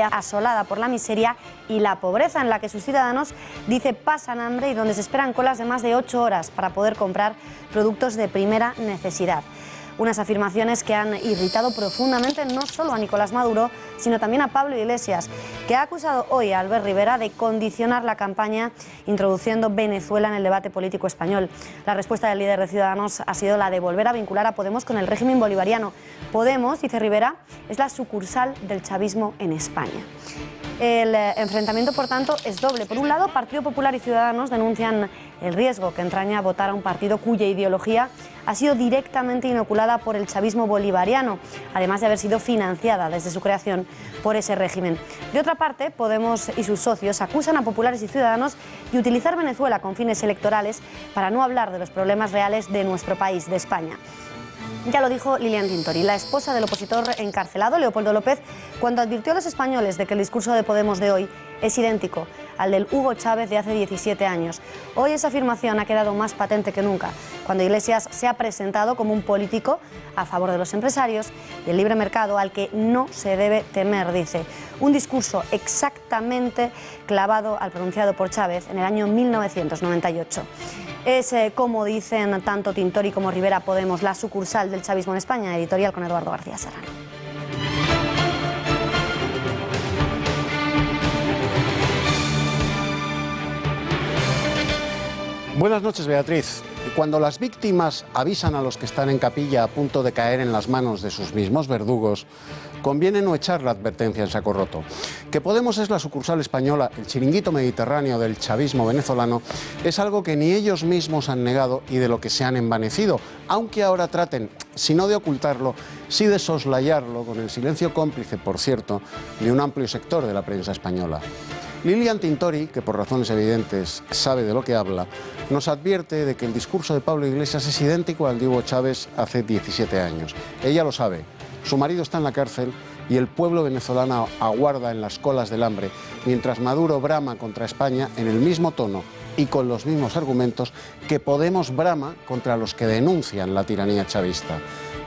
asolada por la miseria y la pobreza, en la que sus ciudadanos, dice, pasan hambre y donde se esperan colas de más de 8 horas para poder comprar productos de primera necesidad. Unas afirmaciones que han irritado profundamente no solo a Nicolás Maduro, sino también a Pablo Iglesias, que ha acusado hoy a Albert Rivera de condicionar la campaña introduciendo Venezuela en el debate político español. La respuesta del líder de Ciudadanos ha sido la de volver a vincular a Podemos con el régimen bolivariano. Podemos, dice Rivera, es la sucursal del chavismo en España. El enfrentamiento, por tanto, es doble. Por un lado, Partido Popular y Ciudadanos denuncian el riesgo que entraña votar a un partido cuya ideología ha sido directamente inoculada por el chavismo bolivariano, además de haber sido financiada desde su creación por ese régimen. De otra parte, Podemos y sus socios acusan a populares y ciudadanos de utilizar Venezuela con fines electorales para no hablar de los problemas reales de nuestro país, de España. Ya lo dijo Lilian Tintori, la esposa del opositor encarcelado, Leopoldo López, cuando advirtió a los españoles de que el discurso de Podemos de hoy es idéntico al del Hugo Chávez de hace 17 años. Hoy esa afirmación ha quedado más patente que nunca, cuando Iglesias se ha presentado como un político a favor de los empresarios y el libre mercado al que no se debe temer, dice. Un discurso exactamente clavado al pronunciado por Chávez en el año 1998. Es, como dicen tanto Tintori como Rivera, Podemos, la sucursal del chavismo en España. Editorial con Eduardo García Serrano. Buenas noches, Beatriz. Cuando las víctimas avisan a los que están en capilla a punto de caer en las manos de sus mismos verdugos, conviene no echar la advertencia en saco roto. Que Podemos es la sucursal española, el chiringuito mediterráneo del chavismo venezolano, es algo que ni ellos mismos han negado y de lo que se han envanecido, aunque ahora traten, si no de ocultarlo, sí de soslayarlo, con el silencio cómplice, por cierto, de un amplio sector de la prensa española. Lilian Tintori, que por razones evidentes sabe de lo que habla, nos advierte de que el discurso de Pablo Iglesias es idéntico al de Hugo Chávez hace 17 años. Ella lo sabe, su marido está en la cárcel y el pueblo venezolano aguarda en las colas del hambre, mientras Maduro brama contra España en el mismo tono y con los mismos argumentos que Podemos brama contra los que denuncian la tiranía chavista.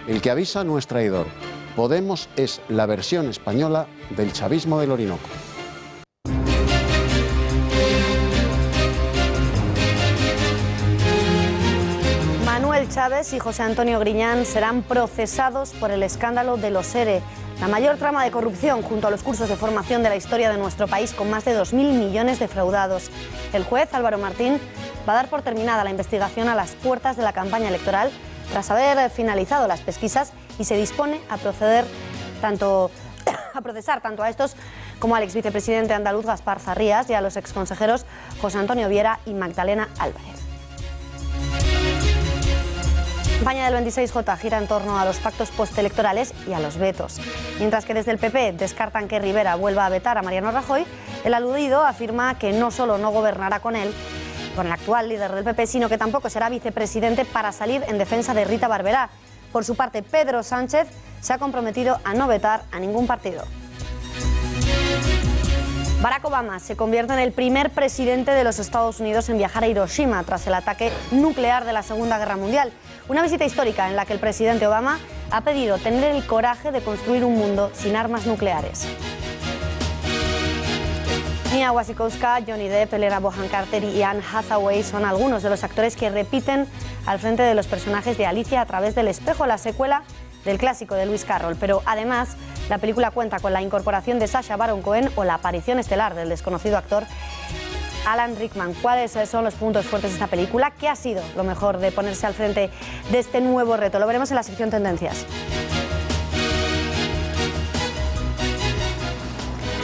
El que avisa no es traidor. Podemos es la versión española del chavismo del Orinoco. Manuel Chávez y José Antonio Griñán serán procesados por el escándalo de los ERE, la mayor trama de corrupción junto a los cursos de formación de la historia de nuestro país, con más de 2.000 millones defraudados. El juez Álvaro Martín va a dar por terminada la investigación a las puertas de la campaña electoral tras haber finalizado las pesquisas y se dispone a procesar tanto a estos como al exvicepresidente andaluz Gaspar Zarrías y a los exconsejeros José Antonio Viera y Magdalena Álvarez. La campaña del 26J gira en torno a los pactos postelectorales y a los vetos. Mientras que desde el PP descartan que Rivera vuelva a vetar a Mariano Rajoy, el aludido afirma que no solo no gobernará con él, con el actual líder del PP, sino que tampoco será vicepresidente para salir en defensa de Rita Barberá. Por su parte, Pedro Sánchez se ha comprometido a no vetar a ningún partido. Barack Obama se convierte en el primer presidente de los Estados Unidos en viajar a Hiroshima tras el ataque nuclear de la Segunda Guerra Mundial. Una visita histórica en la que el presidente Obama ha pedido tener el coraje de construir un mundo sin armas nucleares. Mia Wasikowska, Johnny Depp, Helena Bonham Carter y Anne Hathaway son algunos de los actores que repiten al frente de los personajes de Alicia a través del espejo, la secuela del clásico de Lewis Carroll. Pero además, la película cuenta con la incorporación de Sacha Baron Cohen o la aparición estelar del desconocido actor Alan Rickman. ¿Cuáles son los puntos fuertes de esta película? ¿Qué ha sido lo mejor de ponerse al frente de este nuevo reto? Lo veremos en la sección Tendencias.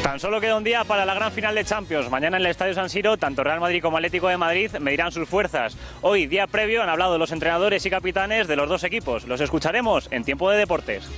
Tan solo queda un día para la gran final de Champions. Mañana en el Estadio San Siro, tanto Real Madrid como Atlético de Madrid medirán sus fuerzas. Hoy, día previo, han hablado los entrenadores y capitanes de los dos equipos. Los escucharemos en Tiempo de Deportes.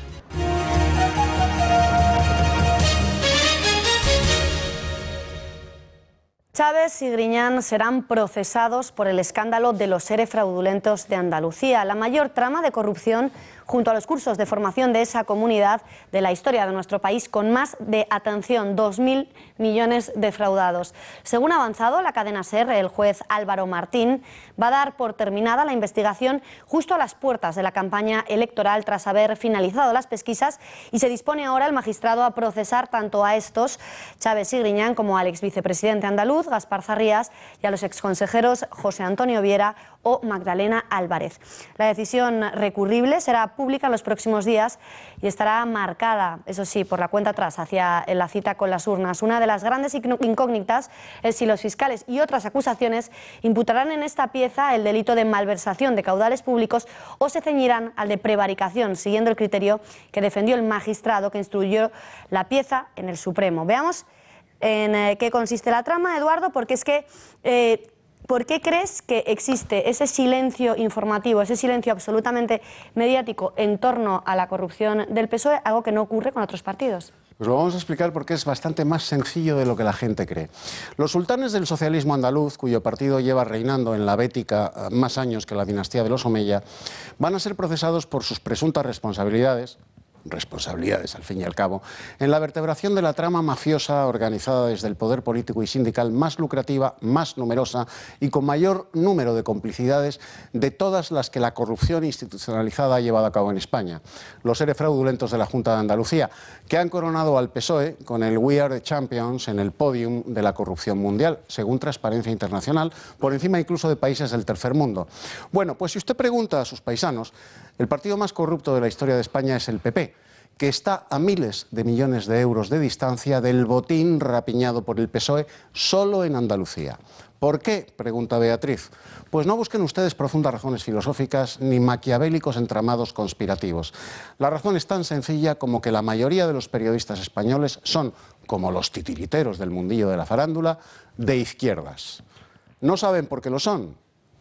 Chávez y Griñán serán procesados por el escándalo de los ERE fraudulentos de Andalucía, la mayor trama de corrupción junto a los cursos de formación de esa comunidad de la historia de nuestro país, con más de, atención, 2.000 millones defraudados. Según ha avanzado la cadena SER, el juez Álvaro Martín va a dar por terminada la investigación justo a las puertas de la campaña electoral tras haber finalizado las pesquisas, y se dispone ahora el magistrado a procesar tanto a estos, Chávez y Griñán, como al exvicepresidente andaluz, Gaspar Zarrías, y a los exconsejeros José Antonio Viera o Magdalena Álvarez. La decisión recurrible será pública en los próximos días y estará marcada, eso sí, por la cuenta atrás hacia la cita con las urnas. Una de las grandes incógnitas es si los fiscales y otras acusaciones imputarán en esta pieza el delito de malversación de caudales públicos o se ceñirán al de prevaricación, siguiendo el criterio que defendió el magistrado que instruyó la pieza en el Supremo. Veamos en qué consiste la trama, Eduardo, porque es que ¿por qué crees que existe ese silencio informativo, ese silencio absolutamente mediático en torno a la corrupción del PSOE, algo que no ocurre con otros partidos? Pues lo vamos a explicar porque es bastante más sencillo de lo que la gente cree. Los sultanes del socialismo andaluz, cuyo partido lleva reinando en la Bética más años que la dinastía de los Omeya, van a ser procesados por sus presuntas responsabilidades al fin y al cabo, en la vertebración de la trama mafiosa organizada desde el poder político y sindical más lucrativa, más numerosa y con mayor número de complicidades de todas las que la corrupción institucionalizada ha llevado a cabo en España. Los seres fraudulentos de la Junta de Andalucía, que han coronado al PSOE con el We Are the Champions en el podium de la corrupción mundial, según Transparencia Internacional, por encima incluso de países del tercer mundo. Bueno, pues si usted pregunta a sus paisanos, el partido más corrupto de la historia de España es el PP, que está a miles de millones de euros de distancia del botín rapiñado por el PSOE solo en Andalucía. ¿Por qué?, pregunta Beatriz. Pues no busquen ustedes profundas razones filosóficas ni maquiavélicos entramados conspirativos. La razón es tan sencilla como que la mayoría de los periodistas españoles son, como los titiriteros del mundillo de la farándula, de izquierdas. No saben por qué lo son,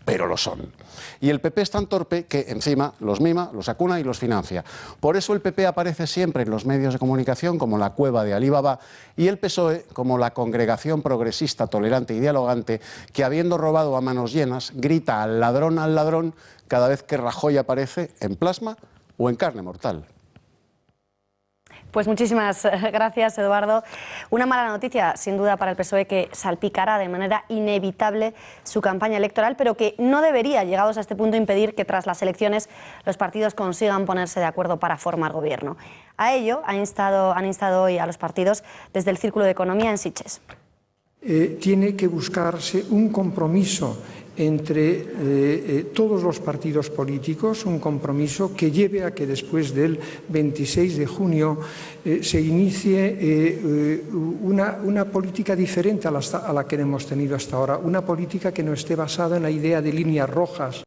pero lo son. Y el PP es tan torpe que encima los mima, los acuna y los financia. Por eso el PP aparece siempre en los medios de comunicación como la cueva de Alí Baba y el PSOE como la congregación progresista, tolerante y dialogante que, habiendo robado a manos llenas, grita al ladrón cada vez que Rajoy aparece en plasma o en carne mortal. Pues muchísimas gracias, Eduardo. Una mala noticia, sin duda, para el PSOE, que salpicará de manera inevitable su campaña electoral, pero que no debería, llegados a este punto, impedir que tras las elecciones los partidos consigan ponerse de acuerdo para formar gobierno. A ello han instado hoy a los partidos desde el Círculo de Economía en Sitges. Tiene que buscarse un compromiso entre todos los partidos políticos, un compromiso que lleve a que después del 26 de junio se inicie una política diferente a la que hemos tenido hasta ahora, una política que no esté basada en la idea de líneas rojas.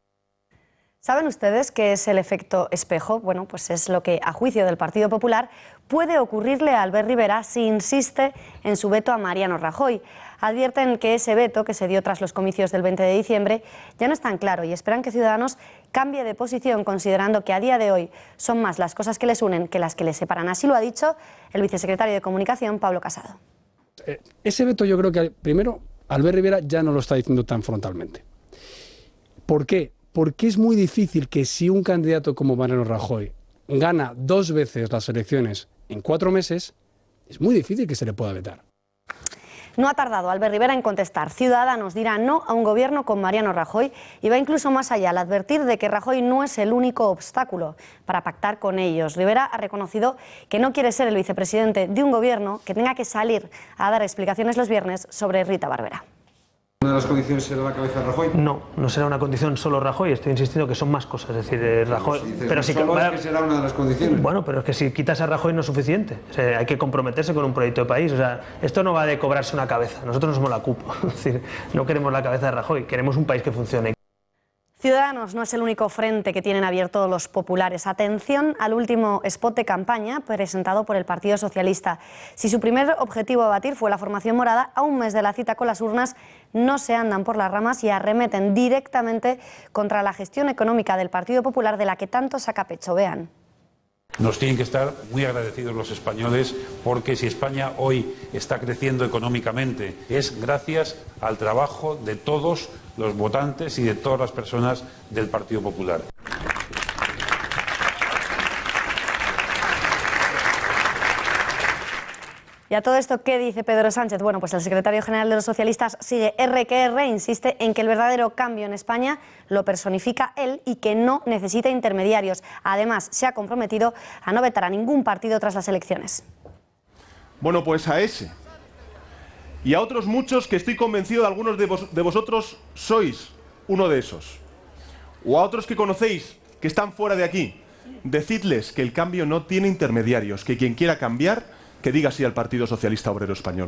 ¿Saben ustedes qué es el efecto espejo? Bueno, pues es lo que, a juicio del Partido Popular, puede ocurrirle a Albert Rivera si insiste en su veto a Mariano Rajoy. Advierten que ese veto, que se dio tras los comicios del 20 de diciembre, ya no es tan claro y esperan que Ciudadanos cambie de posición, considerando que a día de hoy son más las cosas que les unen que las que les separan. Así lo ha dicho el vicesecretario de Comunicación, Pablo Casado. Ese veto yo creo que, primero, Albert Rivera ya no lo está diciendo tan frontalmente. ¿Por qué? Porque es muy difícil que si un candidato como Mariano Rajoy gana 2 veces las elecciones en 4 meses, es muy difícil que se le pueda vetar. No ha tardado Albert Rivera en contestar. Ciudadanos dirá no a un gobierno con Mariano Rajoy y va incluso más allá al advertir de que Rajoy no es el único obstáculo para pactar con ellos. Rivera ha reconocido que no quiere ser el vicepresidente de un gobierno que tenga que salir a dar explicaciones los viernes sobre Rita Barberá. ¿Una de las condiciones será la cabeza de Rajoy? No, no será una condición solo Rajoy, estoy insistiendo que son más cosas, es decir, Rajoy... Pero sí que será una de las condiciones. Bueno, pero es que si quitas a Rajoy no es suficiente, o sea, hay que comprometerse con un proyecto de país, o sea, esto no va de cobrarse una cabeza, nosotros no somos la CUP, es decir, no queremos la cabeza de Rajoy, queremos un país que funcione. Ciudadanos no es el único frente que tienen abierto los populares. Atención al último spot de campaña presentado por el Partido Socialista. Si su primer objetivo a batir fue la formación morada, a un mes de la cita con las urnas no se andan por las ramas y arremeten directamente contra la gestión económica del Partido Popular, de la que tanto saca pecho. Vean. Nos tienen que estar muy agradecidos los españoles, porque si España hoy está creciendo económicamente es gracias al trabajo de todos los votantes y de todas las personas del Partido Popular. Y a todo esto, ¿qué dice Pedro Sánchez? Bueno, pues el secretario general de los socialistas sigue R que R, insiste en que el verdadero cambio en España lo personifica él y que no necesita intermediarios. Además, se ha comprometido a no vetar a ningún partido tras las elecciones. Bueno, pues a ese y a otros muchos que estoy convencido de algunos de vosotros sois uno de esos. O a otros que conocéis, que están fuera de aquí, decidles que el cambio no tiene intermediarios, que quien quiera cambiar, que diga sí al Partido Socialista Obrero Español.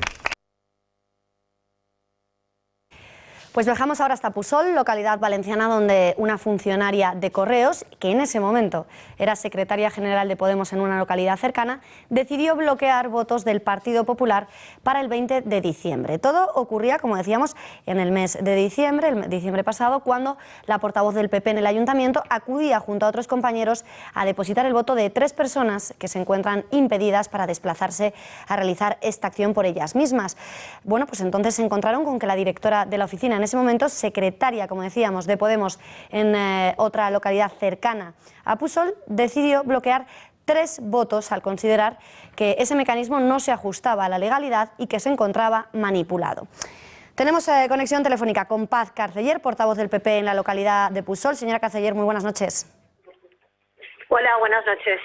Pues viajamos ahora hasta Pusol, localidad valenciana donde una funcionaria de Correos, que en ese momento era secretaria general de Podemos en una localidad cercana, decidió bloquear votos del Partido Popular para el 20 de diciembre. Todo ocurría, como decíamos, en el mes de diciembre, el diciembre pasado, cuando la portavoz del PP en el ayuntamiento acudía junto a otros compañeros a depositar el voto de 3 personas que se encuentran impedidas para desplazarse a realizar esta acción por ellas mismas. Bueno, pues entonces se encontraron con que la directora de la oficina, en ese momento secretaria, como decíamos, de Podemos en otra localidad cercana a Pusol, decidió bloquear 3 votos al considerar que ese mecanismo no se ajustaba a la legalidad y que se encontraba manipulado. Tenemos conexión telefónica con Paz Carceller, portavoz del PP en la localidad de Pusol. Señora Carceller, muy buenas noches. Hola, buenas noches.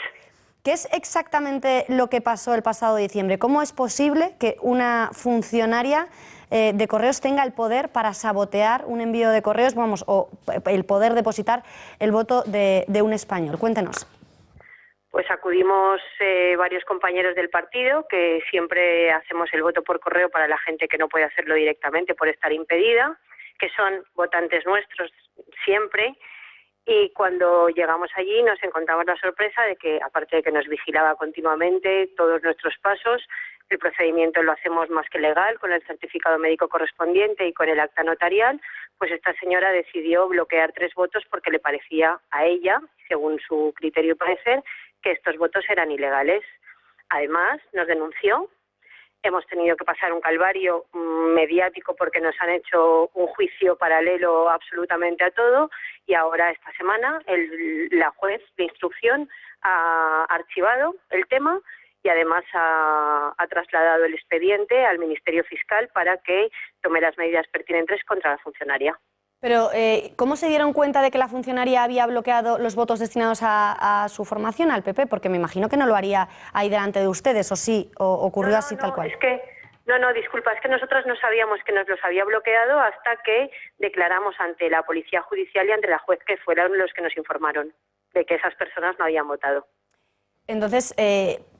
¿Qué es exactamente lo que pasó el pasado diciembre? ¿Cómo es posible que una funcionaria de Correos tenga el poder para sabotear un envío de correos, vamos, o el poder depositar el voto de un español? Cuéntenos. Pues acudimos varios compañeros del partido, que siempre hacemos el voto por correo para la gente que no puede hacerlo directamente por estar impedida, que son votantes nuestros siempre. Y cuando llegamos allí nos encontramos la sorpresa de que, aparte de que nos vigilaba continuamente todos nuestros pasos, el procedimiento lo hacemos más que legal, con el certificado médico correspondiente y con el acta notarial, pues esta señora decidió bloquear 3 votos porque le parecía a ella, según su criterio y parecer, que estos votos eran ilegales. Además, nos denunció. Hemos tenido que pasar un calvario mediático porque nos han hecho un juicio paralelo absolutamente a todo, y ahora esta semana la juez de instrucción ha archivado el tema y además ha trasladado el expediente al Ministerio Fiscal para que tome las medidas pertinentes contra la funcionaria. Pero, ¿cómo se dieron cuenta de que la funcionaria había bloqueado los votos destinados a su formación, al PP? Porque me imagino que no lo haría ahí delante de ustedes, ¿o sí? ¿O ocurrió así tal cual? Disculpa, es que nosotros no sabíamos que nos los había bloqueado hasta que declaramos ante la Policía Judicial y ante la juez, que fueron los que nos informaron de que esas personas no habían votado. Entonces,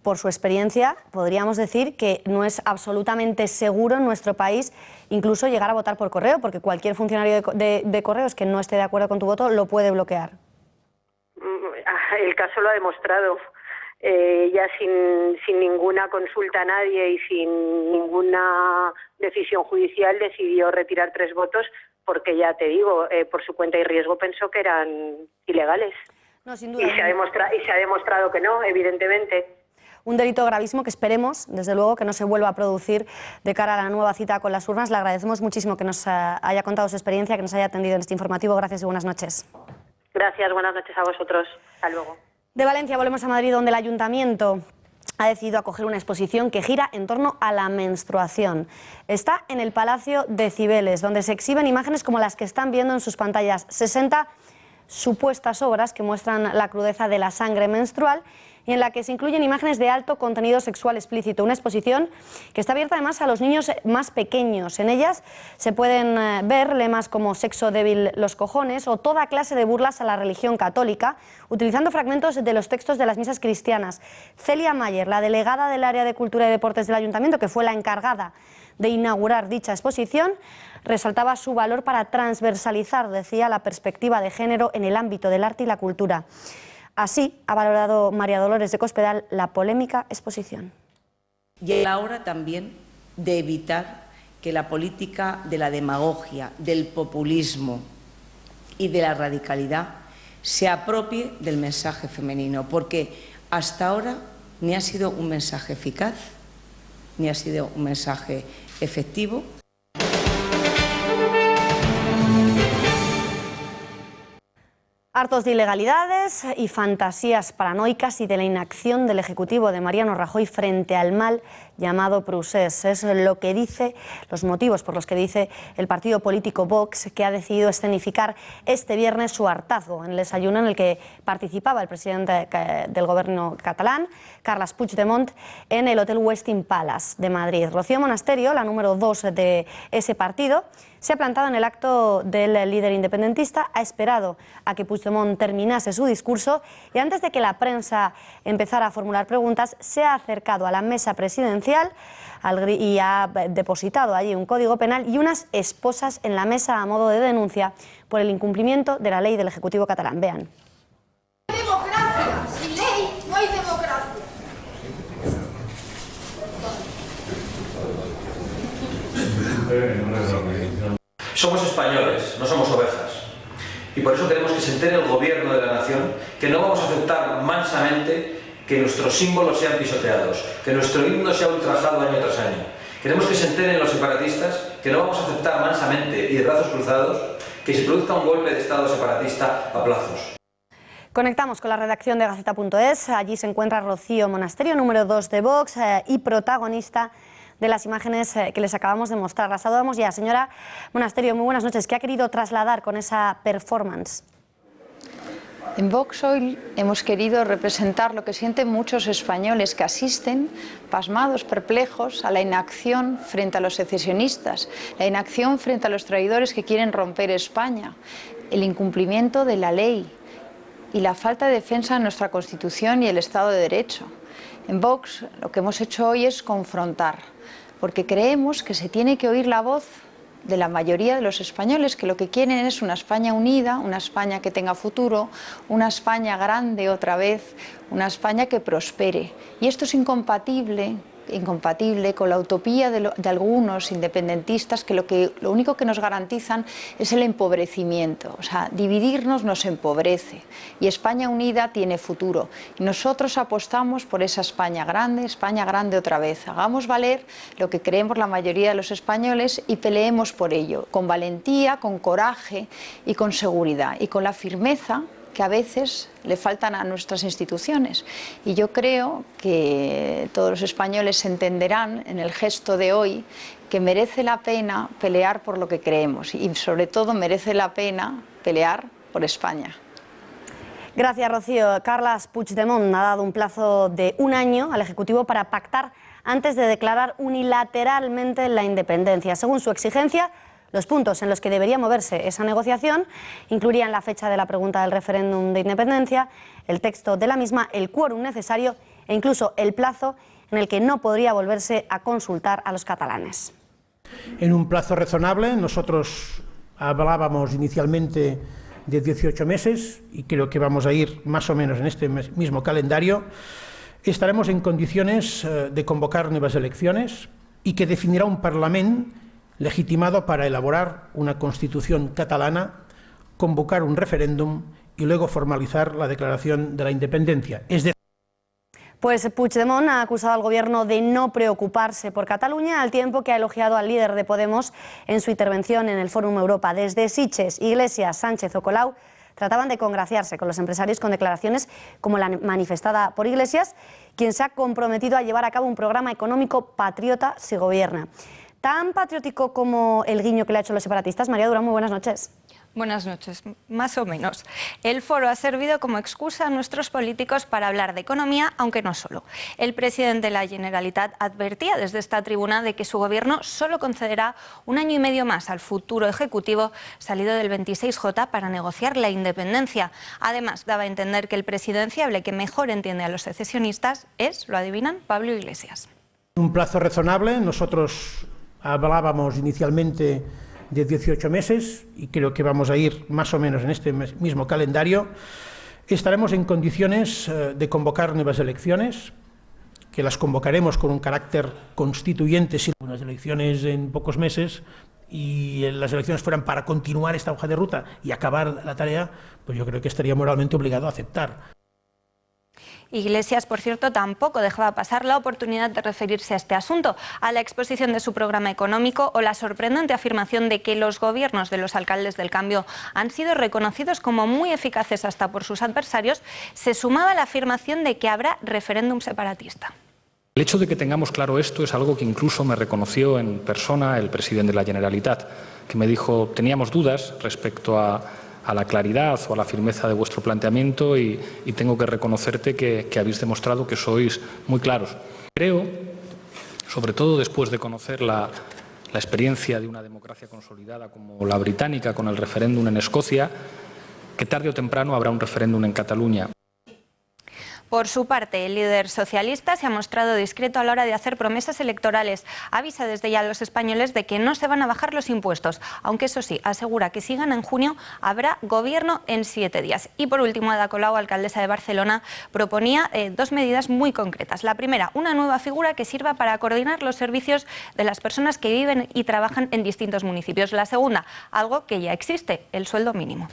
por su experiencia, podríamos decir que no es absolutamente seguro en nuestro país incluso llegar a votar por correo, porque cualquier funcionario de Correos que no esté de acuerdo con tu voto lo puede bloquear. El caso lo ha demostrado. Ya sin ninguna consulta a nadie y sin ninguna decisión judicial decidió retirar 3 votos porque, ya te digo, por su cuenta y riesgo pensó que eran ilegales. No, sin duda. Y se ha demostrado que no, evidentemente. Un delito gravísimo que esperemos, desde luego, que no se vuelva a producir de cara a la nueva cita con las urnas. Le agradecemos muchísimo que nos haya contado su experiencia, que nos haya atendido en este informativo. Gracias y buenas noches. Gracias, buenas noches a vosotros. Hasta luego. De Valencia volvemos a Madrid, donde el Ayuntamiento ha decidido acoger una exposición que gira en torno a la menstruación. Está en el Palacio de Cibeles, donde se exhiben imágenes como las que están viendo en sus pantallas. 60 supuestas obras que muestran la crudeza de la sangre menstrual y en la que se incluyen imágenes de alto contenido sexual explícito. Una exposición que está abierta además a los niños más pequeños. En ellas se pueden ver lemas como sexo débil los cojones o toda clase de burlas a la religión católica, utilizando fragmentos de los textos de las misas cristianas. Celia Mayer, la delegada del área de Cultura y Deportes del Ayuntamiento, que fue la encargada de inaugurar dicha exposición, resaltaba su valor para transversalizar, decía, la perspectiva de género en el ámbito del arte y la cultura. Así ha valorado María Dolores de Cospedal la polémica exposición. Y es la hora también de evitar que la política de la demagogia, del populismo y de la radicalidad se apropie del mensaje femenino, porque hasta ahora ni ha sido un mensaje eficaz, ni ha sido un mensaje efectivo. Hartos de ilegalidades y fantasías paranoicas y de la inacción del Ejecutivo de Mariano Rajoy frente al mal llamado procés. Es lo que dice, los motivos por los que dice el partido político Vox, que ha decidido escenificar este viernes su hartazgo en el desayuno en el que participaba el presidente del gobierno catalán, Carles Puigdemont, en el Hotel Westin Palace de Madrid. Rocío Monasterio, la número 2 de ese partido, se ha plantado en el acto del líder independentista, ha esperado a que Puigdemont terminase su discurso y antes de que la prensa empezara a formular preguntas, se ha acercado a la mesa presidencial y ha depositado allí un código penal y unas esposas en la mesa a modo de denuncia por el incumplimiento de la ley del Ejecutivo catalán. Vean. Democracia, sin ley no hay democracia. Somos españoles, no somos ovejas. Y por eso queremos que se entere el gobierno de la nación que no vamos a aceptar mansamente que nuestros símbolos sean pisoteados, que nuestro himno sea ultrajado año tras año. Queremos que se enteren los separatistas que no vamos a aceptar mansamente y de brazos cruzados que se produzca un golpe de Estado separatista a plazos. Conectamos con la redacción de Gaceta.es. Allí se encuentra Rocío Monasterio, número 2 de Vox y protagonista de las imágenes que les acabamos de mostrar. La saludamos ya. Señora Monasterio, muy buenas noches. ¿Qué ha querido trasladar con esa performance? En Vox hoy hemos querido representar lo que sienten muchos españoles que asisten, pasmados, perplejos, a la inacción frente a los secesionistas, la inacción frente a los traidores que quieren romper España, el incumplimiento de la ley y la falta de defensa de nuestra Constitución y el Estado de Derecho. En Vox lo que hemos hecho hoy es confrontar, porque creemos que se tiene que oír la voz de la mayoría de los españoles que lo que quieren es una España unida, una España que tenga futuro, una España grande otra vez, una España que prospere. Y esto es incompatible con la utopía de algunos independentistas que lo único que nos garantizan es el empobrecimiento. O sea, dividirnos nos empobrece y España unida tiene futuro. Y nosotros apostamos por esa España grande otra vez. Hagamos valer lo que creemos la mayoría de los españoles y peleemos por ello, con valentía, con coraje y con seguridad y con la firmeza que a veces le faltan a nuestras instituciones. Y yo creo que todos los españoles entenderán en el gesto de hoy que merece la pena pelear por lo que creemos y sobre todo merece la pena pelear por España. Gracias, Rocío. Carles Puigdemont ha dado un plazo de 1 año al Ejecutivo para pactar antes de declarar unilateralmente la independencia. Según su exigencia, los puntos en los que debería moverse esa negociación incluirían la fecha de la pregunta del referéndum de independencia, el texto de la misma, el quórum necesario e incluso el plazo en el que no podría volverse a consultar a los catalanes. En un plazo razonable, nosotros hablábamos inicialmente de 18 meses y creo que vamos a ir más o menos en este mismo calendario. Estaremos en condiciones de convocar nuevas elecciones y que definirá un Parlamento legitimado para elaborar una Constitución catalana, convocar un referéndum y luego formalizar la declaración de la independencia. Pues Puigdemont ha acusado al gobierno de no preocuparse por Cataluña, al tiempo que ha elogiado al líder de Podemos en su intervención en el Fórum Europa. Desde Sitges, Iglesias, Sánchez o Colau trataban de congraciarse con los empresarios con declaraciones como la manifestada por Iglesias, quien se ha comprometido a llevar a cabo un programa económico patriota si gobierna. ¿Tan patriótico como el guiño que le ha hecho los separatistas? María Durán, muy buenas noches. Buenas noches, más o menos. El foro ha servido como excusa a nuestros políticos para hablar de economía, aunque no solo. El presidente de la Generalitat advertía desde esta tribuna de que su gobierno solo concederá 1 año y medio más al futuro ejecutivo salido del 26J para negociar la independencia. Además, daba a entender que el presidenciable que mejor entiende a los secesionistas es, ¿lo adivinan?, Pablo Iglesias. Un plazo razonable, nosotros hablábamos inicialmente de 18 meses y creo que vamos a ir más o menos en este mismo calendario. Estaremos en condiciones de convocar nuevas elecciones, que las convocaremos con un carácter constituyente, si unas elecciones en pocos meses y las elecciones fueran para continuar esta hoja de ruta y acabar la tarea, pues yo creo que estaría moralmente obligado a aceptar. Iglesias, por cierto, tampoco dejaba pasar la oportunidad de referirse a este asunto, a la exposición de su programa económico o la sorprendente afirmación de que los gobiernos de los alcaldes del cambio han sido reconocidos como muy eficaces hasta por sus adversarios. Se sumaba la afirmación de que habrá referéndum separatista. El hecho de que tengamos claro esto es algo que incluso me reconoció en persona el presidente de la Generalitat, que me dijo, teníamos dudas respecto a la claridad o a la firmeza de vuestro planteamiento y tengo que reconocerte que habéis demostrado que sois muy claros. Creo, sobre todo después de conocer la experiencia de una democracia consolidada como la británica con el referéndum en Escocia, que tarde o temprano habrá un referéndum en Cataluña. Por su parte, el líder socialista se ha mostrado discreto a la hora de hacer promesas electorales. Avisa desde ya a los españoles de que no se van a bajar los impuestos, aunque eso sí, asegura que si gana en junio habrá gobierno en 7 días. Y por último, Ada Colau, alcaldesa de Barcelona, proponía 2 medidas muy concretas. La primera, una nueva figura que sirva para coordinar los servicios de las personas que viven y trabajan en distintos municipios. La segunda, algo que ya existe, el sueldo mínimo.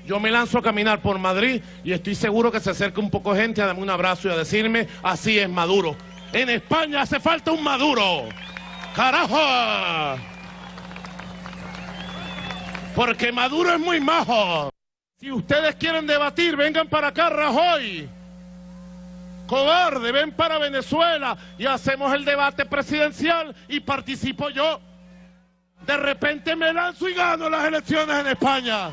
Yo me lanzo a caminar por Madrid y estoy seguro que se acerca un poco de gente a darme un abrazo y a decirme, así es Maduro. En España hace falta un Maduro. ¡Carajo! Porque Maduro es muy majo. Si ustedes quieren debatir, vengan para acá, Rajoy. Cobarde, ven para Venezuela y hacemos el debate presidencial y participo yo. De repente me lanzo y gano las elecciones en España.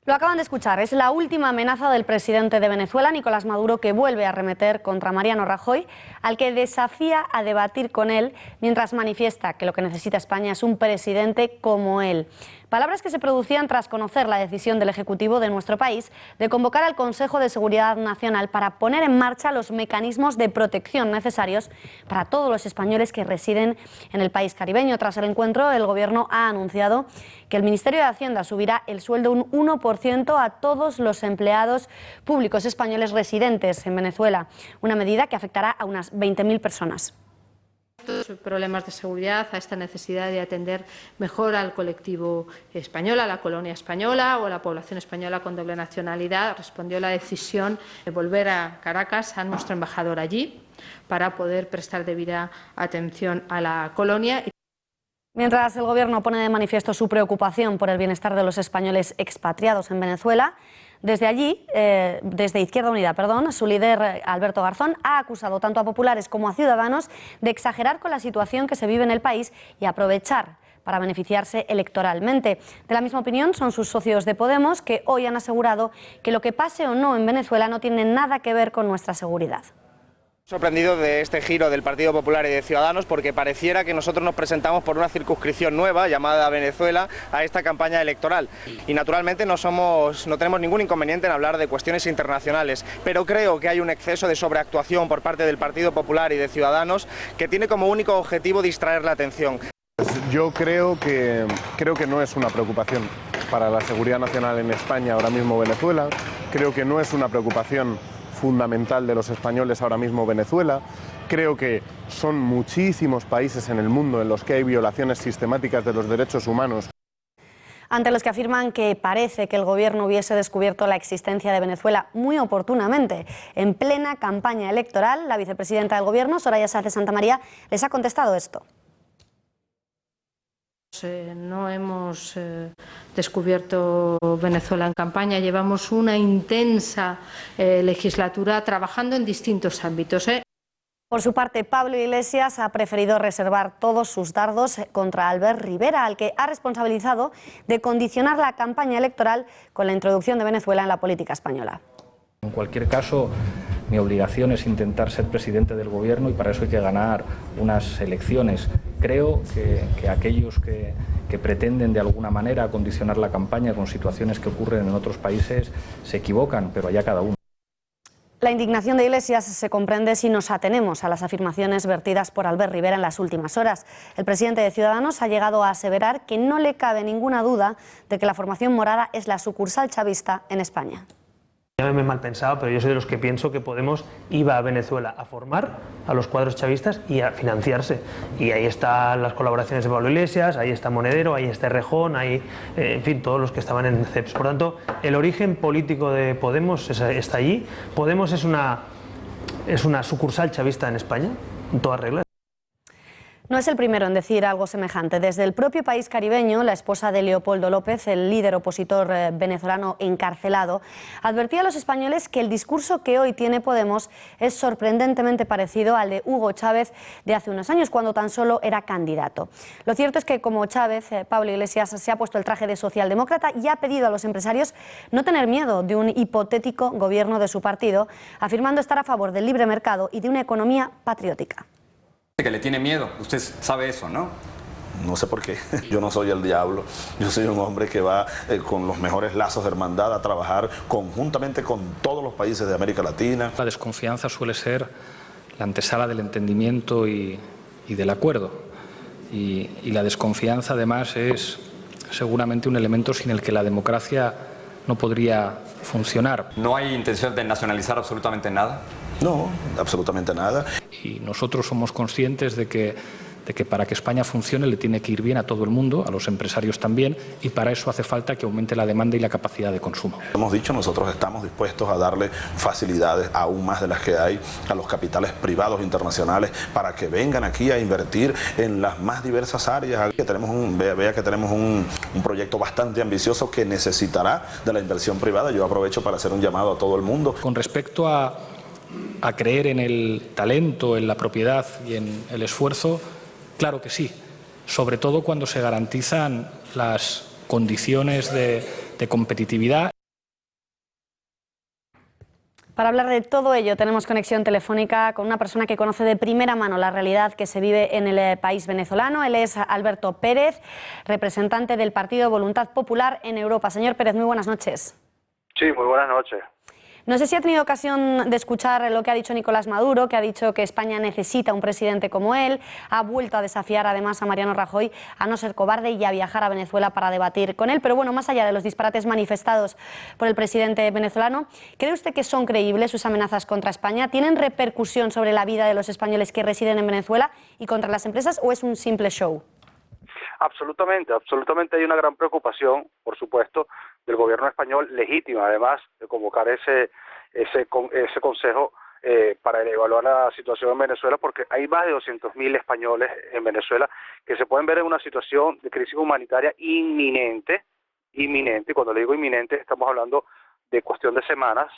Lo acaban de escuchar, es la última amenaza del presidente de Venezuela, Nicolás Maduro, que vuelve a arremeter contra Mariano Rajoy, al que desafía a debatir con él, mientras manifiesta que lo que necesita España es un presidente como él. Palabras que se producían tras conocer la decisión del Ejecutivo de nuestro país de convocar al Consejo de Seguridad Nacional para poner en marcha los mecanismos de protección necesarios para todos los españoles que residen en el país caribeño. Tras el encuentro, el Gobierno ha anunciado que el Ministerio de Hacienda subirá el sueldo un 1% a todos los empleados públicos españoles residentes en Venezuela, una medida que afectará a unas 20.000 personas. Estos problemas de seguridad, a esta necesidad de atender mejor al colectivo español, a la colonia española o a la población española con doble nacionalidad, respondió la decisión de volver a Caracas, a nuestro embajador allí, para poder prestar debida atención a la colonia. Mientras el Gobierno pone de manifiesto su preocupación por el bienestar de los españoles expatriados en Venezuela, desde allí, desde Izquierda Unida, su líder Alberto Garzón ha acusado tanto a populares como a ciudadanos de exagerar con la situación que se vive en el país y aprovechar para beneficiarse electoralmente. De la misma opinión son sus socios de Podemos, que hoy han asegurado que lo que pase o no en Venezuela no tiene nada que ver con nuestra seguridad. Sorprendido de este giro del Partido Popular y de Ciudadanos, porque pareciera que nosotros nos presentamos por una circunscripción nueva llamada Venezuela a esta campaña electoral, y naturalmente no tenemos ningún inconveniente en hablar de cuestiones internacionales, pero creo que hay un exceso de sobreactuación por parte del Partido Popular y de Ciudadanos que tiene como único objetivo distraer la atención. Yo creo que no es una preocupación para la seguridad nacional en España ahora mismo Venezuela. Creo que no es una preocupación fundamental de los españoles ahora mismo Venezuela. Creo que son muchísimos países en el mundo en los que hay violaciones sistemáticas de los derechos humanos. Ante los que afirman que parece que el Gobierno hubiese descubierto la existencia de Venezuela muy oportunamente en plena campaña electoral, la vicepresidenta del Gobierno, Soraya Sáenz de Santamaría, les ha contestado esto. No hemos descubierto Venezuela en campaña, llevamos una intensa legislatura trabajando en distintos ámbitos. Por su parte, Pablo Iglesias ha preferido reservar todos sus dardos contra Albert Rivera, al que ha responsabilizado de condicionar la campaña electoral con la introducción de Venezuela en la política española. En cualquier caso, mi obligación es intentar ser presidente del Gobierno y para eso hay que ganar unas elecciones. Creo que aquellos que pretenden de alguna manera condicionar la campaña con situaciones que ocurren en otros países se equivocan, pero allá cada uno. La indignación de Iglesias se comprende si nos atenemos a las afirmaciones vertidas por Albert Rivera en las últimas horas. El presidente de Ciudadanos ha llegado a aseverar que no le cabe ninguna duda de que la formación morada es la sucursal chavista en España. Llámeme mal pensado, pero yo soy de los que pienso que Podemos iba a Venezuela a formar a los cuadros chavistas y a financiarse. Y ahí están las colaboraciones de Pablo Iglesias, ahí está Monedero, ahí está Errejón, ahí, en fin, todos los que estaban en CEPS. Por tanto, el origen político de Podemos está allí. Podemos es una sucursal chavista en España, en todas reglas. No es el primero en decir algo semejante. Desde el propio país caribeño, la esposa de Leopoldo López, el líder opositor venezolano encarcelado, advertía a los españoles que el discurso que hoy tiene Podemos es sorprendentemente parecido al de Hugo Chávez de hace unos años, cuando tan solo era candidato. Lo cierto es que, como Chávez, Pablo Iglesias se ha puesto el traje de socialdemócrata y ha pedido a los empresarios no tener miedo de un hipotético gobierno de su partido, afirmando estar a favor del libre mercado y de una economía patriótica. Que le tiene miedo, usted sabe eso, ¿no? No sé por qué, yo no soy el diablo, yo soy un hombre que va con los mejores lazos de hermandad a trabajar conjuntamente con todos los países de América Latina. La desconfianza suele ser la antesala del entendimiento y del acuerdo. Y la desconfianza además es seguramente un elemento sin el que la democracia no podría funcionar. ¿No hay intención de nacionalizar absolutamente nada? No, absolutamente nada. Y nosotros somos conscientes de que para que España funcione le tiene que ir bien a todo el mundo, a los empresarios también, y para eso hace falta que aumente la demanda y la capacidad de consumo. Hemos dicho, nosotros estamos dispuestos a darle facilidades aún más de las que hay a los capitales privados internacionales para que vengan aquí a invertir en las más diversas áreas. Vea que tenemos un proyecto bastante ambicioso que necesitará de la inversión privada. Yo aprovecho para hacer un llamado a todo el mundo. Con respecto a creer en el talento, en la propiedad y en el esfuerzo, claro que sí, sobre todo cuando se garantizan las condiciones de competitividad. Para hablar de todo ello tenemos conexión telefónica con una persona que conoce de primera mano la realidad que se vive en el país venezolano. Él es Alberto Pérez, representante del Partido Voluntad Popular en Europa. Señor Pérez, muy buenas noches. Sí, muy buenas noches. No sé si ha tenido ocasión de escuchar lo que ha dicho Nicolás Maduro, que ha dicho que España necesita un presidente como él. Ha vuelto a desafiar además a Mariano Rajoy a no ser cobarde y a viajar a Venezuela para debatir con él. Pero bueno, más allá de los disparates manifestados por el presidente venezolano, ¿cree usted que son creíbles sus amenazas contra España? ¿Tienen repercusión sobre la vida de los españoles que residen en Venezuela y contra las empresas, o es un simple show? Absolutamente, absolutamente hay una gran preocupación, por supuesto, del gobierno español, legítima además, de convocar ese consejo para evaluar la situación en Venezuela, porque hay más de 200.000 españoles en Venezuela que se pueden ver en una situación de crisis humanitaria inminente, y cuando le digo inminente estamos hablando de cuestión de semanas,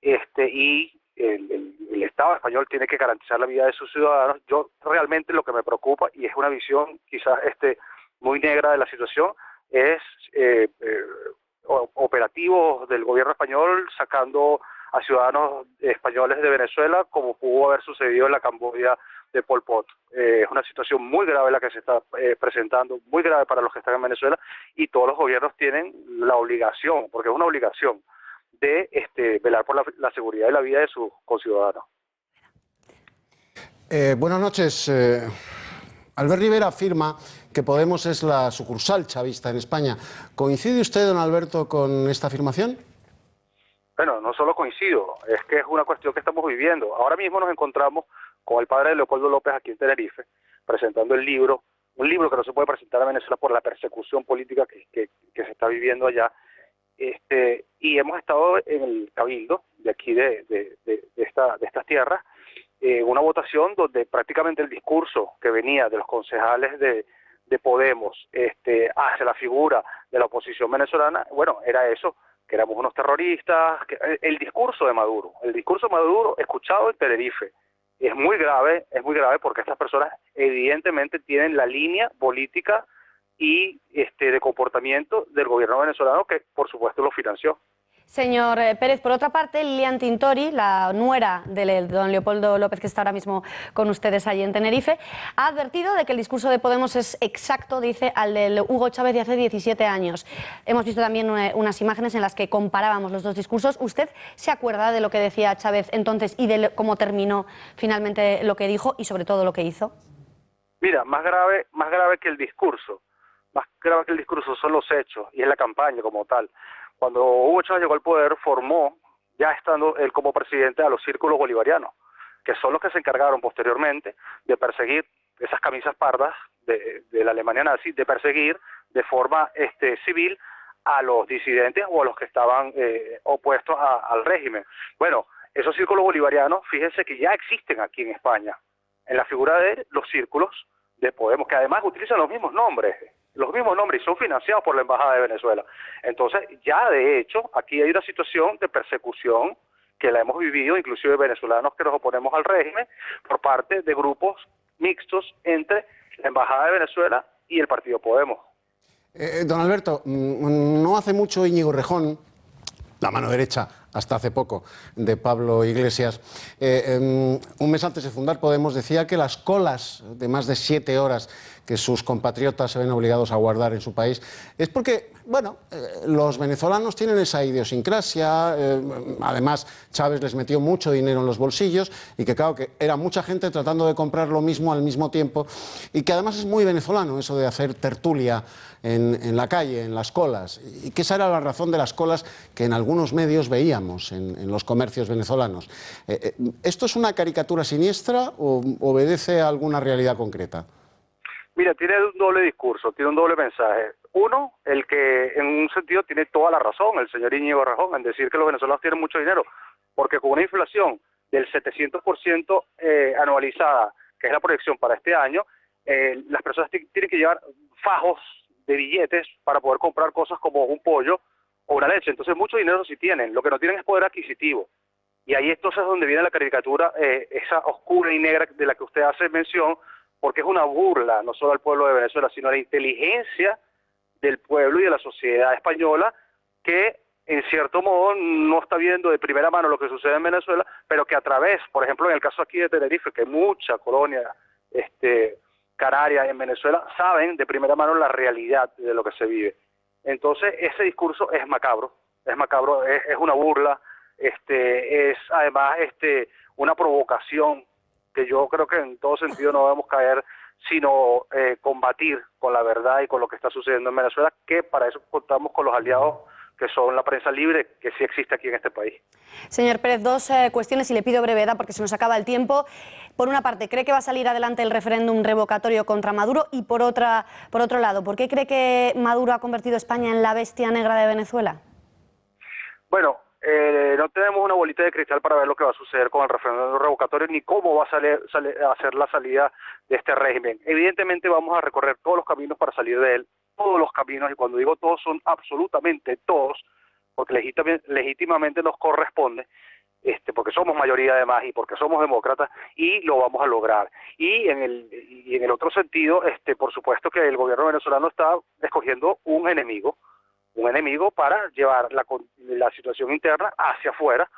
y el Estado español tiene que garantizar la vida de sus ciudadanos. Yo realmente lo que me preocupa, y es una visión quizás muy negra de la situación, es operativos del gobierno español sacando a ciudadanos españoles de Venezuela, como pudo haber sucedido en la Camboya de Pol Pot. Es una situación muy grave la que se está presentando, muy grave para los que están en Venezuela, y todos los gobiernos tienen la obligación, porque es una obligación, de velar por la seguridad y la vida de sus conciudadanos. Buenas noches. Albert Rivera afirma que Podemos es la sucursal chavista en España. ¿Coincide usted, don Alberto, con esta afirmación? Bueno, no solo coincido, es que es una cuestión que estamos viviendo. Ahora mismo nos encontramos con el padre de Leopoldo López aquí en Tenerife, presentando un libro que no se puede presentar a Venezuela por la persecución política que se está viviendo allá. Y hemos estado en el cabildo de aquí de estas tierras, una votación donde prácticamente el discurso que venía de los concejales de Podemos hacia la figura de la oposición venezolana, bueno, era eso, que éramos unos terroristas, el discurso de Maduro escuchado en Tenerife, es muy grave porque estas personas evidentemente tienen la línea política y de comportamiento del gobierno venezolano, que por supuesto lo financió. Señor Pérez, por otra parte, Lilian Tintori, la nuera de don Leopoldo López, que está ahora mismo con ustedes allí en Tenerife, ha advertido de que el discurso de Podemos es exacto, dice, al del Hugo Chávez de hace 17 años. Hemos visto también unas imágenes en las que comparábamos los dos discursos. ¿Usted se acuerda de lo que decía Chávez entonces y de cómo terminó finalmente lo que dijo y sobre todo lo que hizo? Mira, más grave que el discurso, son los hechos y es la campaña como tal. Cuando Hugo Chávez llegó al poder, formó, ya estando él como presidente, a los círculos bolivarianos, que son los que se encargaron posteriormente de perseguir esas camisas pardas de la Alemania nazi, de perseguir de forma civil a los disidentes o a los que estaban opuestos al régimen. Bueno, esos círculos bolivarianos, fíjense que ya existen aquí en España, en la figura de los círculos de Podemos, que además utilizan los mismos nombres y son financiados por la Embajada de Venezuela. Entonces, ya de hecho, aquí hay una situación de persecución que la hemos vivido, inclusive venezolanos que nos oponemos al régimen, por parte de grupos mixtos entre la Embajada de Venezuela y el partido Podemos. Don Alberto, no hace mucho Íñigo Errejón, la mano derecha, hasta hace poco, de Pablo Iglesias, un mes antes de fundar Podemos, decía que las colas de más de 7 horas que sus compatriotas se ven obligados a guardar en su país es porque, bueno, los venezolanos tienen esa idiosincrasia, además Chávez les metió mucho dinero en los bolsillos y que claro que era mucha gente tratando de comprar lo mismo al mismo tiempo y que además es muy venezolano eso de hacer tertulia en la calle, en las colas, y que esa era la razón de las colas que en algunos medios veíamos en los comercios venezolanos. ¿Esto es una caricatura siniestra o obedece a alguna realidad concreta? Mira, tiene un doble discurso, tiene un doble mensaje. Uno, el que en un sentido tiene toda la razón, el señor Íñigo Errejón, en decir que los venezolanos tienen mucho dinero, porque con una inflación del 700% anualizada, que es la proyección para este año, las personas tienen que llevar fajos de billetes para poder comprar cosas como un pollo o una leche. Entonces mucho dinero sí tienen, lo que no tienen es poder adquisitivo. Y ahí entonces es donde viene la caricatura, esa oscura y negra de la que usted hace mención, porque es una burla no solo al pueblo de Venezuela, sino a la inteligencia del pueblo y de la sociedad española, que en cierto modo no está viendo de primera mano lo que sucede en Venezuela, pero que a través, por ejemplo, en el caso aquí de Tenerife, que hay mucha colonia canaria en Venezuela, saben de primera mano la realidad de lo que se vive. Entonces ese discurso es macabro, es una burla, es además una provocación que yo creo que en todo sentido no debemos caer, sino combatir con la verdad y con lo que está sucediendo en Venezuela, que para eso contamos con los aliados que son la prensa libre, que sí existe aquí en este país. Señor Pérez, dos cuestiones y le pido brevedad porque se nos acaba el tiempo. Por una parte, ¿cree que va a salir adelante el referéndum revocatorio contra Maduro? Y por otro lado, ¿por qué cree que Maduro ha convertido a España en la bestia negra de Venezuela? Bueno, no tenemos una bolita de cristal para ver lo que va a suceder con el referéndum revocatorio ni cómo va a ser la salida de este régimen. Evidentemente vamos a recorrer todos los caminos para salir de él, todos los caminos, y cuando digo todos son absolutamente todos, porque legítimamente nos corresponde, porque somos mayoría además y porque somos demócratas, y lo vamos a lograr. Y en el otro sentido, por supuesto que el gobierno venezolano está escogiendo un enemigo para llevar la situación interna hacia afuera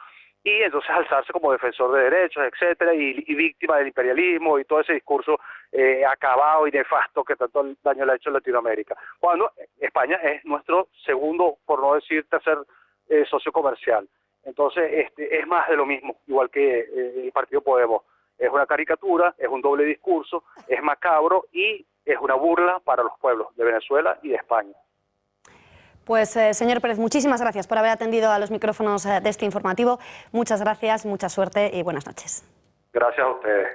y entonces alzarse como defensor de derechos, etcétera, y víctima del imperialismo y todo ese discurso acabado y nefasto que tanto daño le ha hecho en Latinoamérica. Cuando España es nuestro segundo, por no decir tercer, socio comercial. Entonces es más de lo mismo, igual que el partido Podemos. Es una caricatura, es un doble discurso, es macabro y es una burla para los pueblos de Venezuela y de España. Pues señor Pérez, muchísimas gracias por haber atendido a los micrófonos de este informativo. Muchas gracias, mucha suerte y buenas noches. Gracias a ustedes.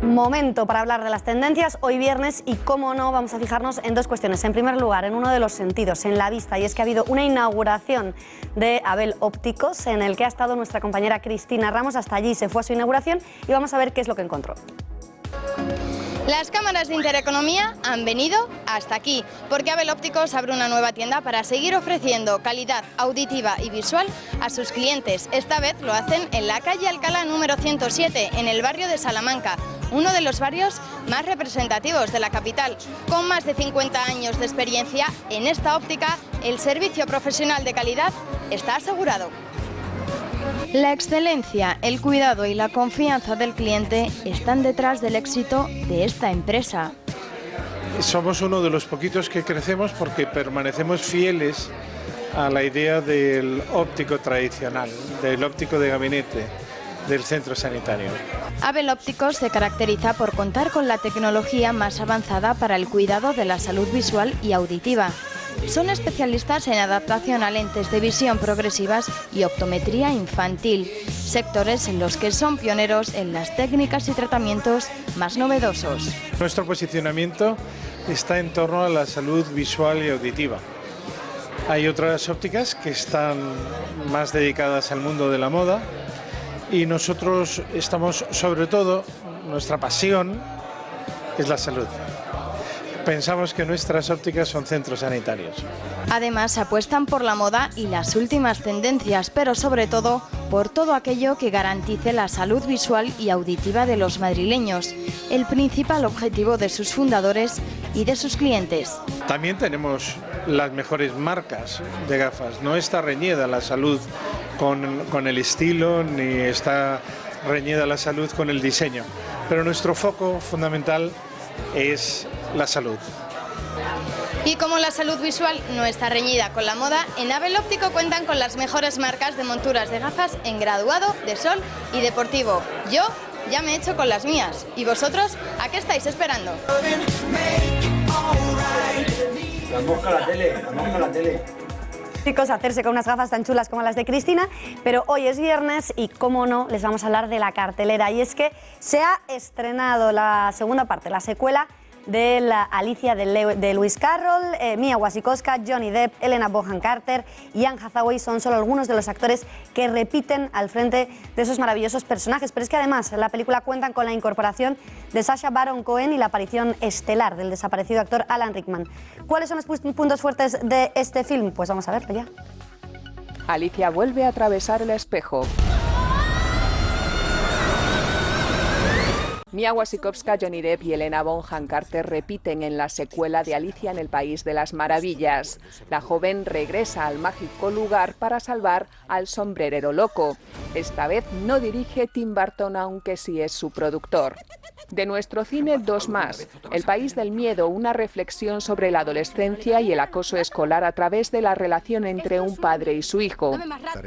Momento para hablar de las tendencias hoy viernes y, cómo no, vamos a fijarnos en dos cuestiones. En primer lugar, en uno de los sentidos, en la vista, y es que ha habido una inauguración de Abel Ópticos en el que ha estado nuestra compañera Cristina Ramos. Hasta allí se fue a su inauguración y vamos a ver qué es lo que encontró. Las cámaras de Intereconomía han venido hasta aquí, porque Abel Ópticos abre una nueva tienda para seguir ofreciendo calidad auditiva y visual a sus clientes. Esta vez lo hacen en la calle Alcalá número 107, en el barrio de Salamanca, uno de los barrios más representativos de la capital. Con más de 50 años de experiencia en esta óptica, el servicio profesional de calidad está asegurado. La excelencia, el cuidado y la confianza del cliente están detrás del éxito de esta empresa. Somos uno de los poquitos que crecemos porque permanecemos fieles a la idea del óptico tradicional, del óptico de gabinete, del centro sanitario. Abel Ópticos se caracteriza por contar con la tecnología más avanzada para el cuidado de la salud visual y auditiva. Son especialistas en adaptación a lentes de visión progresivas y optometría infantil, sectores en los que son pioneros en las técnicas y tratamientos más novedosos. Nuestro posicionamiento está en torno a la salud visual y auditiva. Hay otras ópticas que están más dedicadas al mundo de la moda y nosotros estamos, sobre todo, nuestra pasión es la salud. Pensamos que nuestras ópticas son centros sanitarios. Además, apuestan por la moda y las últimas tendencias, pero sobre todo por todo aquello que garantice la salud visual y auditiva de los madrileños, el principal objetivo de sus fundadores y de sus clientes. También tenemos las mejores marcas de gafas. No está reñida la salud con el estilo, ni está reñida la salud con el diseño, pero nuestro foco fundamental es la salud. Y como la salud visual no está reñida con la moda, en Abel Óptico cuentan con las mejores marcas de monturas de gafas en graduado, de sol y deportivo. Yo ya me he hecho con las mías. ¿Y vosotros a qué estáis esperando? La mosca a la tele, la mosca a la tele. Chicos, hacerse con unas gafas tan chulas como las de Cristina, pero hoy es viernes y, cómo no, les vamos a hablar de la cartelera. Y es que se ha estrenado la segunda parte, la secuela de la Alicia de Lewis Carroll. Mia Wasikowska, Johnny Depp, Helena Bonham Carter y Anne Hathaway son solo algunos de los actores que repiten al frente de esos maravillosos personajes. Pero es que además en la película cuentan con la incorporación de Sacha Baron Cohen y la aparición estelar del desaparecido actor Alan Rickman. ¿Cuáles son los puntos fuertes de este film? Pues vamos a verlo ya. Alicia vuelve a atravesar el espejo. Mia Wasikowska, Johnny Depp y Helena Bonham Carter repiten en la secuela de Alicia en el País de las Maravillas. La joven regresa al mágico lugar para salvar al sombrerero loco. Esta vez no dirige Tim Burton, aunque sí es su productor. De nuestro cine, dos más. El País del Miedo, una reflexión sobre la adolescencia y el acoso escolar a través de la relación entre un padre y su hijo.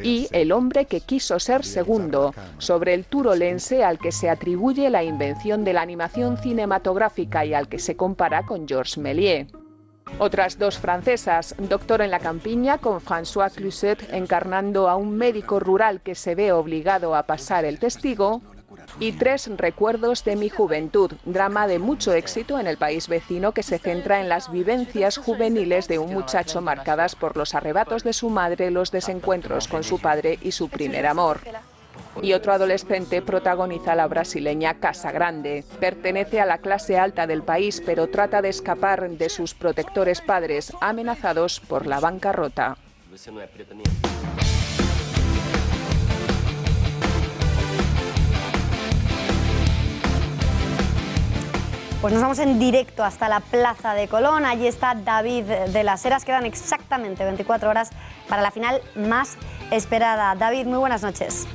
Y El hombre que quiso ser segundo, sobre el turolense al que se atribuye la invención de la animación cinematográfica y al que se compara con Georges Méliès. Otras dos francesas, Doctor en la campiña, con François Cluzet encarnando a un médico rural que se ve obligado a pasar el testigo, y Tres recuerdos de mi juventud, drama de mucho éxito en el país vecino que se centra en las vivencias juveniles de un muchacho marcadas por los arrebatos de su madre, los desencuentros con su padre y su primer amor. Y otro adolescente protagoniza la brasileña Casa Grande. Pertenece a la clase alta del país, pero trata de escapar de sus protectores padres, amenazados por la bancarrota. Pues nos vamos en directo hasta la Plaza de Colón. Allí está David de las Heras. Quedan exactamente 24 horas para la final más esperada. David, muy buenas noches.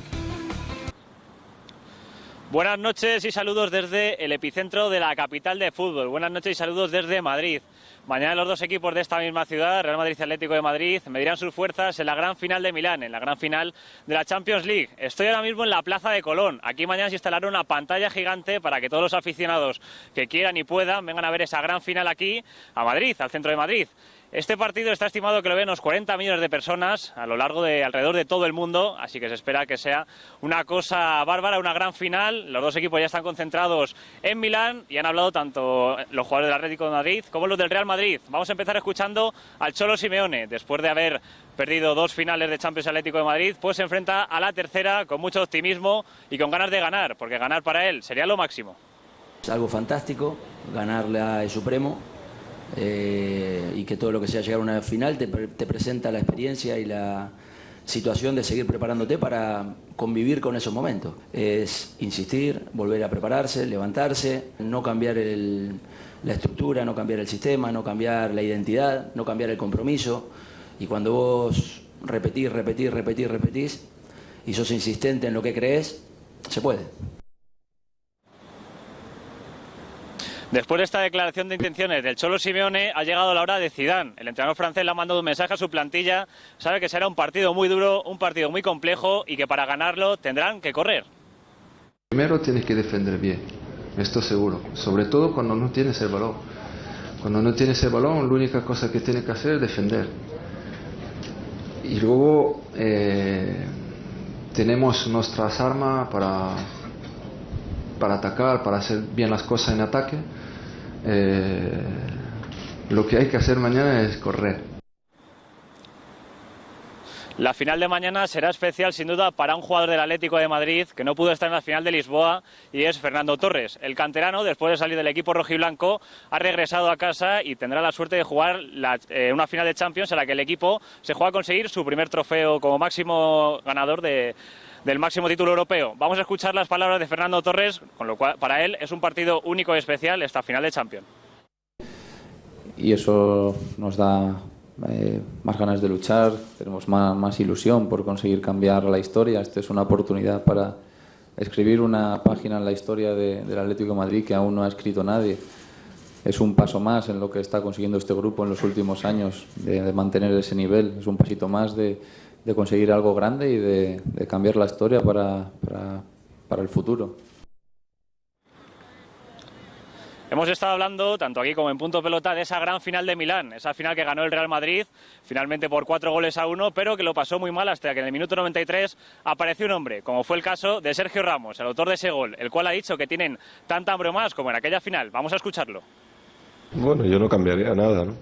Buenas noches y saludos desde el epicentro de la capital de fútbol. Buenas noches y saludos desde Madrid. Mañana los dos equipos de esta misma ciudad, Real Madrid y Atlético de Madrid, medirán sus fuerzas en la gran final de Milán, en la gran final de la Champions League. Estoy ahora mismo en la Plaza de Colón. Aquí mañana se instalará una pantalla gigante para que todos los aficionados que quieran y puedan vengan a ver esa gran final aquí, a Madrid, al centro de Madrid. Este partido está estimado que lo ven unos 40 millones de personas a lo largo de alrededor de todo el mundo, así que se espera que sea una cosa bárbara, una gran final. Los dos equipos ya están concentrados en Milán y han hablado tanto los jugadores del Atlético de Madrid como los del Real Madrid. Vamos a empezar escuchando al Cholo Simeone. Después de haber perdido dos finales de Champions Atlético de Madrid, pues se enfrenta a la tercera con mucho optimismo y con ganas de ganar, porque ganar para él sería lo máximo. Es algo fantástico, ganarle a El Supremo. Y que todo lo que sea llegar a una final te presenta la experiencia y la situación de seguir preparándote para convivir con esos momentos. Es insistir, volver a prepararse, levantarse, no cambiar la estructura, no cambiar el sistema, no cambiar la identidad, no cambiar el compromiso. Y cuando vos repetís y sos insistente en lo que crees, se puede. Después de esta declaración de intenciones del Cholo Simeone, ha llegado la hora de Zidane. El entrenador francés le ha mandado un mensaje a su plantilla. Sabe que será un partido muy duro, un partido muy complejo y que para ganarlo tendrán que correr. Primero tienes que defender bien, esto seguro. Sobre todo cuando no tienes el balón. Cuando no tienes el balón, la única cosa que tienes que hacer es defender. Y luego tenemos nuestras armas para atacar, para hacer bien las cosas en ataque. Lo que hay que hacer mañana es correr. La final de mañana será especial sin duda para un jugador del Atlético de Madrid que no pudo estar en la final de Lisboa y es Fernando Torres. El canterano, después de salir del equipo rojiblanco, ha regresado a casa y tendrá la suerte de jugar una final de Champions en la que el equipo se juega a conseguir su primer trofeo como máximo ganador del máximo título europeo. Vamos a escuchar las palabras de Fernando Torres, con lo cual para él es un partido único y especial esta final de Champions. Y eso nos da más ganas de luchar, tenemos más ilusión por conseguir cambiar la historia. Esta es una oportunidad para escribir una página en la historia del Atlético de Madrid que aún no ha escrito nadie. Es un paso más en lo que está consiguiendo este grupo en los últimos años, de mantener ese nivel. Es un pasito más de conseguir algo grande y de cambiar la historia para el futuro. Hemos estado hablando, tanto aquí como en Punto Pelota, de esa gran final de Milán, esa final que ganó el Real Madrid, finalmente por 4-1, pero que lo pasó muy mal hasta que en el minuto 93 apareció un hombre, como fue el caso de Sergio Ramos, el autor de ese gol, el cual ha dicho que tienen tanta hambre o más como en aquella final. Vamos a escucharlo. Bueno, yo no cambiaría nada, ¿no?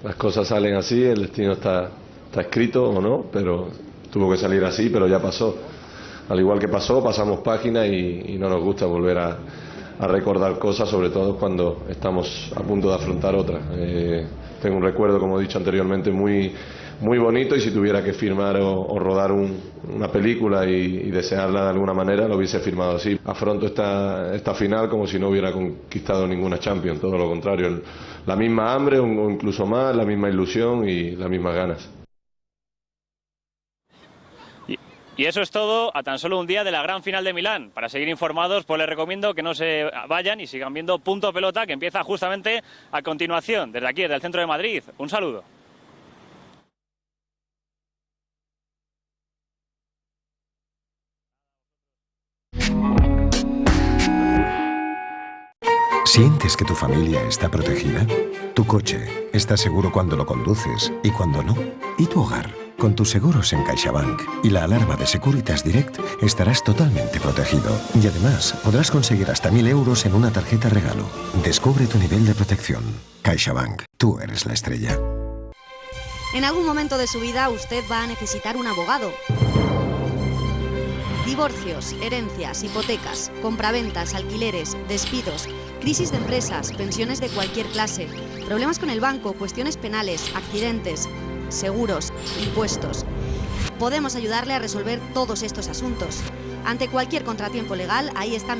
Las cosas salen así, el destino está escrito o no, pero tuvo que salir así, pero ya pasó. Al igual que pasó, pasamos página y no nos gusta volver a recordar cosas, sobre todo cuando estamos a punto de afrontar otras. Tengo un recuerdo, como he dicho anteriormente, muy bonito, y si tuviera que firmar o rodar una película y desearla de alguna manera, lo hubiese firmado así. Afronto esta final como si no hubiera conquistado ninguna Champions, todo lo contrario, la misma hambre o incluso más, la misma ilusión y las mismas ganas. Y eso es todo a tan solo un día de la gran final de Milán. Para seguir informados, pues les recomiendo que no se vayan y sigan viendo Punto Pelota, que empieza justamente a continuación, desde aquí, desde el centro de Madrid. Un saludo. ¿Sientes que tu familia está protegida? Tu coche está seguro cuando lo conduces y cuando no. ¿Y tu hogar? Con tus seguros en CaixaBank y la alarma de Securitas Direct estarás totalmente protegido. Y además podrás conseguir hasta 1.000 euros en una tarjeta regalo. Descubre tu nivel de protección. CaixaBank, tú eres la estrella. En algún momento de su vida usted va a necesitar un abogado. Divorcios, herencias, hipotecas, compraventas, alquileres, despidos, crisis de empresas, pensiones de cualquier clase, problemas con el banco, cuestiones penales, accidentes, seguros, impuestos. Podemos ayudarle a resolver todos estos asuntos. Ante cualquier contratiempo legal, ahí está Miguel.